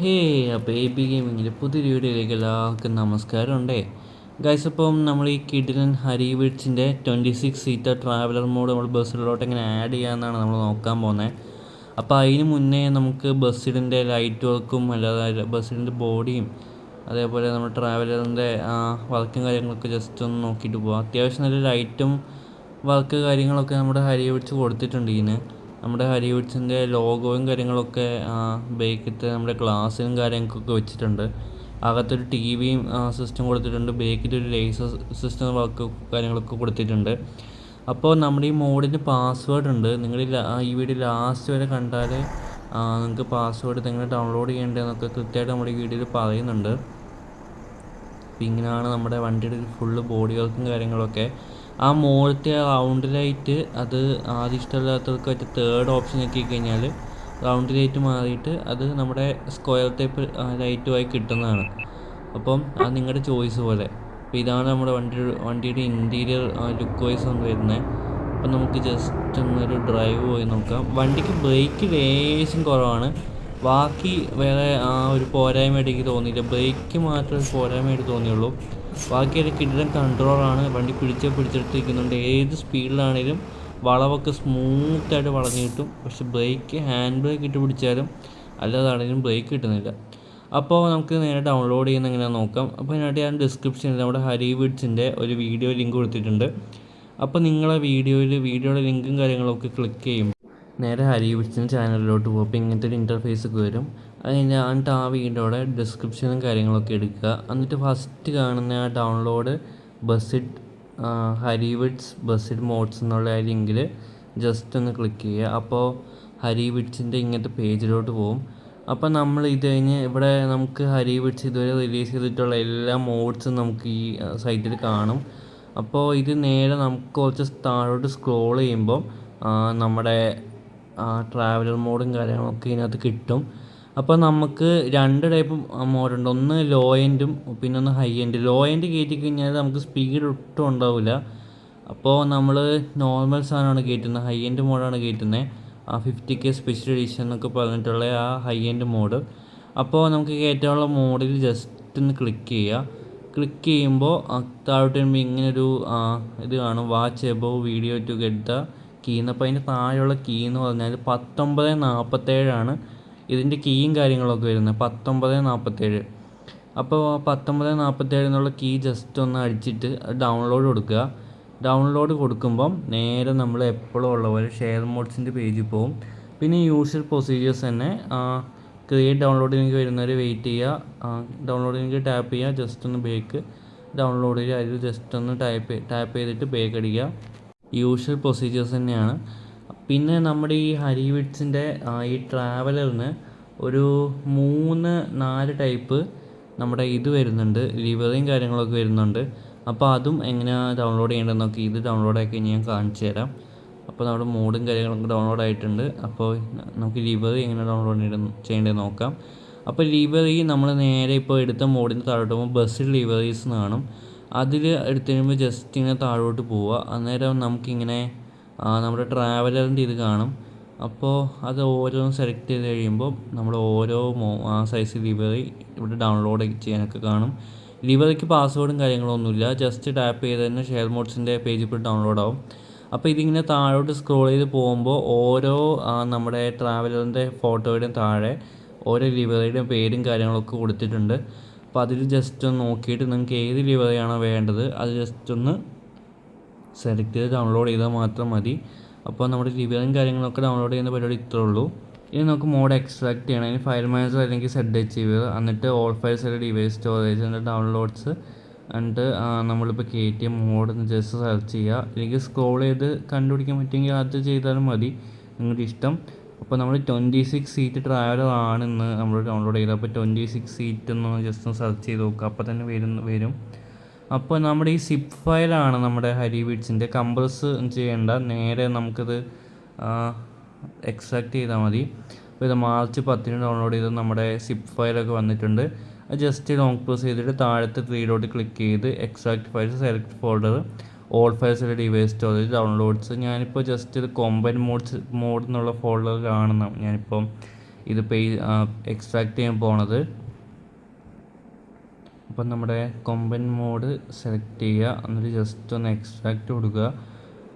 ഹേ baby ഗെയിമിങ്ങിൻ്റെ പുതിയൊരു വീഡിയോയിലേക്ക് എല്ലാവർക്കും നമസ്കാരം ഉണ്ടേ ഗൈസ്. അപ്പം നമ്മൾ ഈ കിഡിലൻ ഹരിവിഡ്സിൻ്റെ 26 സീറ്റർ ട്രാവലർ മോഡ് നമ്മൾ ബസ്സിലോട്ട് എങ്ങനെ ആഡ് ചെയ്യാമെന്നാണ് നമ്മൾ നോക്കാൻ പോകുന്നത്. അപ്പോൾ അതിന് മുന്നേ നമുക്ക് ബസ്സിൻ്റെ ലൈറ്റ് വർക്കും അല്ലാതെ ബസ്സിൻ്റെ ബോഡിയും അതേപോലെ നമ്മൾ ട്രാവലറിൻ്റെ വർക്കും കാര്യങ്ങളൊക്കെ ജസ്റ്റ് ഒന്ന് നോക്കിയിട്ട് പോകാം. അത്യാവശ്യം നല്ല ലൈറ്റും വർക്ക് കാര്യങ്ങളൊക്കെ നമ്മുടെ ഹരിവിഡ്സ് കൊടുത്തിട്ടുണ്ട്. ഇതിന് നമ്മുടെ ഹരിവുഡ്സിൻ്റെ ലോഗോയും കാര്യങ്ങളൊക്കെ ബേക്കിലത്തെ നമ്മുടെ ഗ്ലാസ്സിനും കാര്യങ്ങൾക്കൊക്കെ വെച്ചിട്ടുണ്ട്. അകത്തൊരു ടി വിയും സിസ്റ്റം കൊടുത്തിട്ടുണ്ട്. ബേക്കിലൊരു ലേസർ സിസ്റ്റം വർക്ക് കാര്യങ്ങളൊക്കെ കൊടുത്തിട്ടുണ്ട്. അപ്പോൾ നമ്മുടെ ഈ മോഡിന് പാസ്വേഡ് ഉണ്ട്. നിങ്ങൾ ഈ വീഡിയോ ലാസ്റ്റ് വരെ കണ്ടാൽ നിങ്ങൾക്ക് പാസ്വേഡ് എങ്ങനെ ഡൗൺലോഡ് ചെയ്യേണ്ടതെന്നൊക്കെ കൃത്യമായിട്ട് നമ്മുടെ ഈ വീഡിയോയിൽ പറയുന്നുണ്ട്. അപ്പോൾ ഇങ്ങനെയാണ് നമ്മുടെ വണ്ടിയുടെ ഫുള്ള് ബോഡി വർക്കും കാര്യങ്ങളൊക്കെ. ആ മുകളിലത്തെ റൗണ്ട് ലൈറ്റ് അത് ആദ്യം ഇഷ്ടമില്ലാത്തവർക്ക് മറ്റേ തേർഡ് ഓപ്ഷൻ ആക്കി കഴിഞ്ഞാൽ റൗണ്ട് ലൈറ്റ് മാറിയിട്ട് അത് നമ്മുടെ സ്ക്വയർ ടൈപ്പ് ലൈറ്റുമായി കിട്ടുന്നതാണ്. അപ്പം അത് നിങ്ങളുടെ ചോയ്സ് പോലെ. അപ്പോൾ ഇതാണ് നമ്മുടെ വണ്ടിയുടെ ഇൻറ്റീരിയർ ലുക്ക് വൈസ് ഒന്ന് വരുന്നത്. അപ്പം നമുക്ക് ജസ്റ്റ് ഒന്നൊരു ഡ്രൈവ് പോയി നോക്കാം. വണ്ടിക്ക് ബ്രേക്ക് ലേശം കുറവാണ്. ബാക്കി വേറെ ഒരു പോരായ്മയായിട്ട് എനിക്ക് തോന്നിയില്ല. ബ്രേക്ക് മാത്രമേ ഒരു പോരായ്മയായിട്ട് തോന്നിയുള്ളൂ. ബാക്കി ഒരു കിടിലൻ കൺട്രോളാണ്. വണ്ടി പിടിച്ചെടുത്തിരിക്കുന്നുണ്ട്. ഏത് സ്പീഡിലാണെങ്കിലും വളവൊക്കെ സ്മൂത്തായിട്ട് വളഞ്ഞു കിട്ടും. പക്ഷെ ഹാൻഡ് ബ്രേക്ക് ഇട്ട് പിടിച്ചാലും അല്ലാതാണെങ്കിലും ബ്രേക്ക് കിട്ടുന്നില്ല. അപ്പോൾ നമുക്ക് നേരെ ഡൗൺലോഡ് ചെയ്യുന്ന എങ്ങനെയാണെന്ന് നോക്കാം. അപ്പോൾ അതിനായിട്ട് ഞാൻ ഡിസ്ക്രിപ്ഷനിൽ നമ്മുടെ ഹരിവിഡ്സിൻ്റെ ഒരു വീഡിയോ ലിങ്ക് കൊടുത്തിട്ടുണ്ട്. അപ്പോൾ നിങ്ങളെ വീഡിയോയുടെ ലിങ്കും കാര്യങ്ങളൊക്കെ ക്ലിക്ക് ചെയ്യും നേരെ ഹരിവിഡ്സിൻ്റെ ചാനലിലോട്ട് പോകും. അപ്പോൾ ഇങ്ങനത്തെ ഒരു ഇൻ്റർഫേസ് ഒക്കെ വരും. അത് കഴിഞ്ഞിട്ട് ആ വീഡിയോയുടെ ഡിസ്ക്രിപ്ഷനും കാര്യങ്ങളൊക്കെ എടുക്കുക. എന്നിട്ട് ഫസ്റ്റ് കാണുന്ന ആ ഡൗൺലോഡ് ബസ്സിഡ് ഹരിവിഡ്സ് ബസ്സിഡ് മോഡ്സ് എന്നുള്ള ആ ലിങ്കിൽ ജസ്റ്റ് ഒന്ന് ക്ലിക്ക് ചെയ്യുക. അപ്പോൾ ഹരിവിഡ്സിൻ്റെ ഇങ്ങനത്തെ പേജിലോട്ട് പോകും. അപ്പോൾ നമ്മൾ ഇത് കഴിഞ്ഞ് ഇവിടെ നമുക്ക് ഹരിവിഡ്സ് ഇതുവരെ റിലീസ് ചെയ്തിട്ടുള്ള എല്ലാ മോഡ്സും നമുക്ക് ഈ സൈറ്റിൽ കാണും. അപ്പോൾ ഇത് നേരെ നമുക്ക് കുറച്ച് താഴോട്ട് സ്ക്രോൾ ചെയ്യുമ്പോൾ നമ്മുടെ ട്രാവലർ മോഡും കാര്യങ്ങളൊക്കെ ഇതിനകത്ത് കിട്ടും. അപ്പോൾ നമുക്ക് രണ്ട് ടൈപ്പ് മോഡുണ്ട്. ഒന്ന് ലോ എൻഡും പിന്നെ ഒന്ന് ഹൈ എൻഡ്. ലോ എൻഡ് കയറ്റി കഴിഞ്ഞാൽ നമുക്ക് സ്പീഡ് ഒട്ടും ഉണ്ടാവില്ല. അപ്പോൾ നമ്മൾ നോർമൽ സാധനമാണ് കയറ്റുന്നത്. ഹൈ എൻഡ് മോഡാണ് കയറ്റുന്നത്. 50K സ്പെഷ്യൽ എഡിഷൻ എന്നൊക്കെ പറഞ്ഞിട്ടുള്ള ആ ഹൈ എൻഡ് മോഡ്. അപ്പോൾ നമുക്ക് കയറ്റാനുള്ള മോഡിൽ ജസ്റ്റ് ഒന്ന് ക്ലിക്ക് ചെയ്യുക. ക്ലിക്ക് ചെയ്യുമ്പോൾ താഴോട്ട് വരുമ്പോൾ ഇങ്ങനൊരു ഇത് കാണും, watch above video to get the കീന്ന്. അപ്പോൾ അതിൻ്റെ താഴെയുള്ള കീ എന്ന് പറഞ്ഞാൽ 1947 ഇതിൻ്റെ കീയും കാര്യങ്ങളൊക്കെ വരുന്നത്. 1947. അപ്പോൾ 1947 എന്നുള്ള കീ ജസ്റ്റ് ഒന്ന് അടിച്ചിട്ട് ഡൗൺലോഡ് കൊടുക്കുക. ഡൗൺലോഡ് കൊടുക്കുമ്പം നേരെ നമ്മൾ എപ്പോഴും ഉള്ള പോലെ ഷെയർ മോഡ്സിൻ്റെ പേജിൽ പോകും. പിന്നെ യൂഷ്വൽ പ്രൊസീജിയേഴ്സ് തന്നെ ക്രിയേറ്റ് ഡൗൺലോഡ് ലിങ്ക് വരുന്നവരെ വെയിറ്റ് ചെയ്യുക. ഡൗൺലോഡ് ലിങ്ക് ടാപ്പ് ചെയ്യുക. ജസ്റ്റ് ഒന്ന് ബേക്ക് ഡൗൺലോഡ് ചെയ്യുക. അതിൽ ജസ്റ്റ് ഒന്ന് ടാപ്പ് ചെയ്തിട്ട് ബേക്ക് അടിക്കുക. യൂഷ്വൽ പ്രൊസീജിയേഴ്സ് തന്നെയാണ്. പിന്നെ നമ്മുടെ ഈ ഹരിവിഡ്സിൻ്റെ ഈ ട്രാവലറിന് ഒരു 3-4 ടൈപ്പ് നമ്മുടെ ഇത് വരുന്നുണ്ട്, ലിവറിയും കാര്യങ്ങളൊക്കെ വരുന്നുണ്ട്. അപ്പോൾ അതും എങ്ങനെയാണ് ഡൗൺലോഡ് ചെയ്യേണ്ടതെന്നൊക്കെ ഇത് ഡൗൺലോഡ് ആക്കി ഞാൻ കാണിച്ചു തരാം. അപ്പോൾ നമ്മുടെ മോഡും കാര്യങ്ങളൊക്കെ ഡൗൺലോഡ് ആയിട്ടുണ്ട്. അപ്പോൾ നമുക്ക് ലിവറി എങ്ങനെ ഡൗൺലോഡ് ചെയ്യേണ്ടതെന്ന് നോക്കാം. അപ്പോൾ ലിവറി നമ്മൾ നേരെ ഇപ്പോൾ എടുത്ത മോഡിന് താഴോട്ട് പോകുമ്പോൾ ബസ്സിൽ ലിവറീസ് കാണും. അതിൽ എടുത്തു കഴിയുമ്പോൾ ജസ്റ്റ് ഇങ്ങനെ താഴോട്ട് പോവുക. അന്നേരം നമുക്കിങ്ങനെ നമ്മുടെ ട്രാവലറിൻ്റെ ഇത് കാണും. അപ്പോൾ അത് ഓരോന്ന് സെലക്ട് ചെയ്ത് കഴിയുമ്പോൾ നമ്മൾ ഓരോ സൈസ് ലിവറി ഇവിടെ ഡൗൺലോഡ് ചെയ്യാനൊക്കെ കാണും. ലിവറിക്ക് പാസ്വേഡും കാര്യങ്ങളൊന്നുമില്ല. ജസ്റ്റ് ടാപ്പ് ചെയ്ത് തന്നെ ഷെയർ മോഡ്സിൻ്റെ പേജിൽ പോയി ഡൗൺലോഡ് ആവും. അപ്പോൾ ഇതിങ്ങനെ താഴോട്ട് സ്ക്രോൾ ചെയ്ത് പോകുമ്പോൾ ഓരോ നമ്മുടെ ട്രാവലറിൻ്റെ ഫോട്ടോയുടെയും താഴെ ഓരോ ലിവറിയുടെയും പേരും കാര്യങ്ങളൊക്കെ കൊടുത്തിട്ടുണ്ട്. അപ്പോൾ അതിൽ ജസ്റ്റ് ഒന്ന് നോക്കിയിട്ട് നിങ്ങൾക്ക് ഏത് ലിവറിയാണോ വേണ്ടത് അത് ജസ്റ്റ് ഒന്ന് സെലക്ട് ചെയ്ത് ഡൗൺലോഡ് ചെയ്താൽ മാത്രം മതി. അപ്പോൾ നമ്മുടെ ലിവറും കാര്യങ്ങളൊക്കെ ഡൗൺലോഡ് ചെയ്യുന്ന പരിപാടി ഇത്രേ ഉള്ളൂ. ഇനി നമുക്ക് മോഡ് എക്സ്ട്രാക്ട് ചെയ്യണം. അതിന് ഫയൽ മാനേജർ അല്ലെങ്കിൽ ZHV, എന്നിട്ട് ഓൾ ഫയൽസ് അല്ലെങ്കിൽ ഡിവൈസ് സ്റ്റോറേജ്, എന്നിട്ട് ഡൗൺലോഡ്സ്, എന്നിട്ട് നമ്മളിപ്പോൾ കയറ്റിയ മോഡ് ജസ്റ്റ് സെർച്ച് ചെയ്യുക. എനിക്ക് സ്ക്രോൾ ചെയ്ത് കണ്ടുപിടിക്കാൻ പറ്റുമെങ്കിൽ അത് ചെയ്താലും മതി, നിങ്ങളുടെ ഇഷ്ടം. അപ്പോൾ നമ്മൾ 26 സീറ്റ് ട്രാവലർ ആണെന്ന് നമ്മൾ ഡൗൺലോഡ് ചെയ്തത്. അപ്പോൾ 26 സീറ്റ് എന്ന് ജസ്റ്റ് ഒന്ന് സെർച്ച് ചെയ്ത് നോക്കുക. അപ്പോൾ തന്നെ വരും. അപ്പോൾ നമ്മുടെ ഈ സിപ്പ് ഫയലാണ് നമ്മുടെ ഹരിവിഡ്സിൻ്റെ. കംപ്രസ് ചെയ്യേണ്ട, നേരെ നമുക്കത് എക്സ്ട്രാക്ട് ചെയ്താൽ മതി. അപ്പോൾ ഇത് മാർച്ച് 10 ഡൗൺലോഡ് ചെയ്ത് നമ്മുടെ സിപ്പ് ഫയലൊക്കെ വന്നിട്ടുണ്ട്. അത് ജസ്റ്റ് ലോങ് പ്രസ് ചെയ്തിട്ട് താഴത്തെ 3 ഡോട്ട് ക്ലിക്ക് ചെയ്ത് extract files, select folder, all files അല്ലെങ്കിൽ ഡിവൈസ് സ്റ്റോറേജ്, ഡൗൺലോഡ്സ്. ഞാനിപ്പോൾ ജസ്റ്റ് ഇത് കോമ്പൈൻ മോഡ് എന്നുള്ള ഫോൾഡറിലാണ് ഞാനിപ്പോൾ ഇത് എക്സ്ട്രാക്ട് ചെയ്യാൻ പോണത്. അപ്പം നമ്മുടെ കൊമ്പൻ മോഡ് സെലക്ട് ചെയ്യുക, എന്നിട്ട് ജസ്റ്റ് ഒന്ന് എക്സ്ട്രാക്റ്റ് കൊടുക്കുക.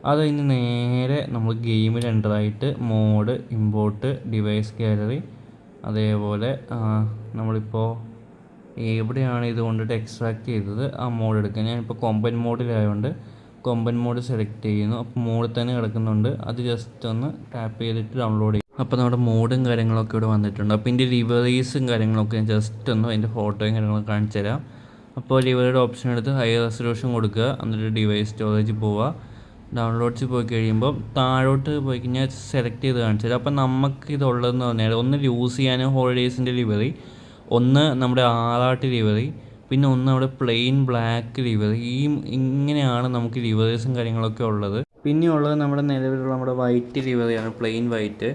അത് കഴിഞ്ഞ് നേരെ നമ്മൾ ഗെയിമിൽ എൻ്ററായിട്ട് മോഡ്, ഇമ്പോർട്ട്, ഡിവൈസ് ഗാലറി, അതേപോലെ നമ്മളിപ്പോൾ എവിടെയാണ് ഇത് കൊണ്ടിട്ട് എക്സ്ട്രാക്ട് ചെയ്തത് ആ മോഡ് എടുക്കുക. ഞാനിപ്പോൾ കൊമ്പൻ മോഡിലായതുകൊണ്ട് കൊമ്പൻ മോഡ് സെലക്ട് ചെയ്യുന്നു. അപ്പോൾ മോഡിൽ തന്നെ കിടക്കുന്നുണ്ട്, അത് ജസ്റ്റ് ഒന്ന് ടാപ്പ് ചെയ്തിട്ട് ഡൗൺലോഡ് ചെയ്യും. അപ്പോൾ നമ്മുടെ മോഡും കാര്യങ്ങളൊക്കെ ഇവിടെ വന്നിട്ടുണ്ട്. അപ്പോൾ ഇതിൻ്റെ ലിവറീസും കാര്യങ്ങളൊക്കെ ഞാൻ ജസ്റ്റ് ഒന്ന് അതിൻ്റെ ഫോട്ടോയും കാര്യങ്ങളൊക്കെ കാണിച്ചു തരാം. അപ്പോൾ ലിവറിയുടെ ഓപ്ഷൻ എടുത്ത് ഹൈ റെസൊല്യൂഷൻ കൊടുക്കുക, എന്നിട്ട് ഡിവൈസ് സ്റ്റോറേജ് പോവുക. ഡൗൺലോഡ്സ് പോയി കഴിയുമ്പോൾ താഴോട്ട് പോയി കഴിഞ്ഞാൽ സെലക്ട് ചെയ്ത് കാണിച്ചു തരാം. അപ്പോൾ നമുക്ക് ഇതുള്ളതെന്ന് പറഞ്ഞാൽ ഒന്ന് യൂസ് ചെയ്യാനും ഹോളിഡേയ്സിൻ്റെ ലിവറി, ഒന്ന് നമ്മുടെ ആറാട്ട് ലിവറി, പിന്നെ ഒന്ന് നമ്മുടെ പ്ലെയിൻ ബ്ലാക്ക് ലിവറി. ഇങ്ങനെയാണ് നമുക്ക് ലിവറീസും കാര്യങ്ങളൊക്കെ ഉള്ളത്. പിന്നെ ഉള്ളത് നമ്മുടെ നിലവിലുള്ള നമ്മുടെ വൈറ്റ് ലിവറിയാണ്, പ്ലെയിൻ വൈറ്റ്.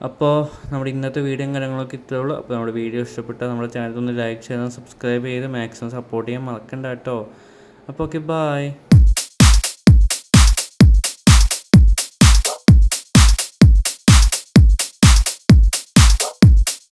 അപ്പോൾ നമ്മുടെ ഇന്നത്തെ വീഡിയോയും കാര്യങ്ങളൊക്കെ ഇത്രയേ ഉള്ളൂ. അപ്പോൾ നമ്മുടെ വീഡിയോ ഇഷ്ടപ്പെട്ടാൽ നമ്മുടെ ചാനൽ ഒന്ന് ലൈക്ക് ചെയ്യാനും സബ്സ്ക്രൈബ് ചെയ്ത് മാക്സിമം സപ്പോർട്ട് ചെയ്യാൻ മറക്കണ്ട കേട്ടോ. അപ്പോൾ ഓക്കെ, ബൈ.